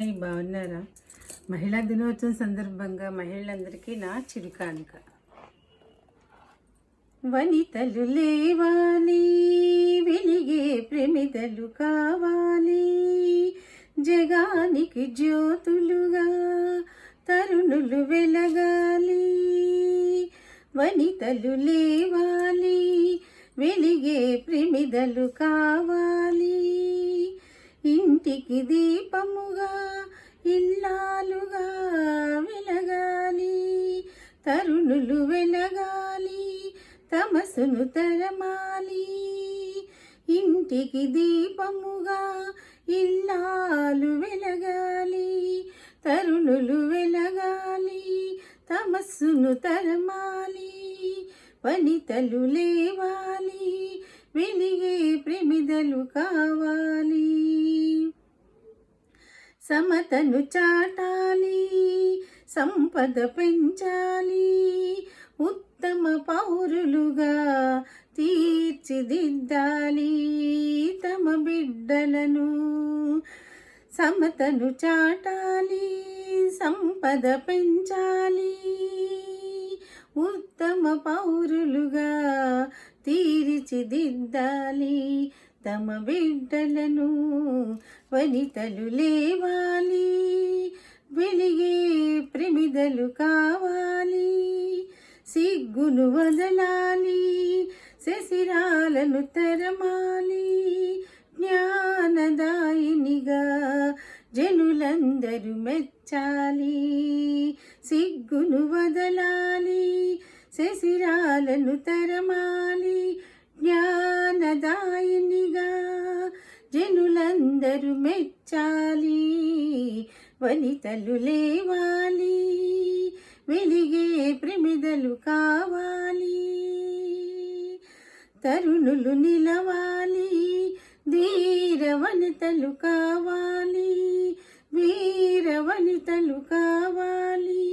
బాగున్నారా? మహిళా దినోత్సవం సందర్భంగా మహిళలందరికీ నా చిరుకానుక. వనితలు లేవాలి, వెలిగే ప్రమిదలు కావాలి, జగానికి జ్యోతులుగా తరుణులు వెలగాలి. వనితలు లేవాలి, వెలిగే ప్రమిదలు కావాలి, ఇంటికి దీపముగా ఇల్లాలుగా వెలగాలి. తరుణులు వెలగాలి, తమసును తరమాలి, ఇంటికి దీపముగా ఇల్లాలు వెలగాలి. తరుణులు వెలగాలి, తమస్సును తరమాలి, వనితలు లేవాలి, వెలిగే ప్రమిదలు కావాలి. సమతను చాటాలి, సంపద పెంచాలి, ఉత్తమ పౌరులుగా తీర్చిదిద్దాలి తమ బిడ్డలను. సమతను చాటాలి, సంపద పెంచాలి, ఉత్తమ పౌరులుగా తీర్చిదిద్దాలి తమ బిడ్డలను. వనితలు లేవాలి, వెలిగే ప్రమిదలు కావాలి, సిగ్గును వదలాలి, శశిరాలను తరమాలి, జ్ఞానదాయినిగా జనులందరూ మెచ్చాలి. సిగ్గును వదలాలి, శశిరాలను తరమాలి, జ్ఞానదాయినిగా జనులందరూ మెచ్చాలి. వనితలు లేవాలి, వెలిగే ప్రమిదలు కావాలి, తరుణులు నిలవాలి, ధీర వనితలు కావాలి, వీర వనితలు కావాలి.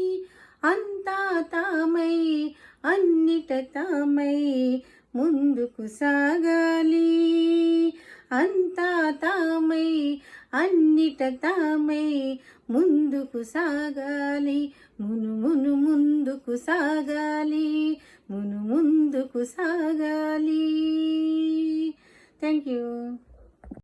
అంతా తామై అన్నిట తామై ముందుకు సాగాలి. అంతా తామై అన్నిట తామై ముందుకు సాగాలి. మును మును ముందుకు సాగాలి, మును ముందుకు సాగాలి. Thank you.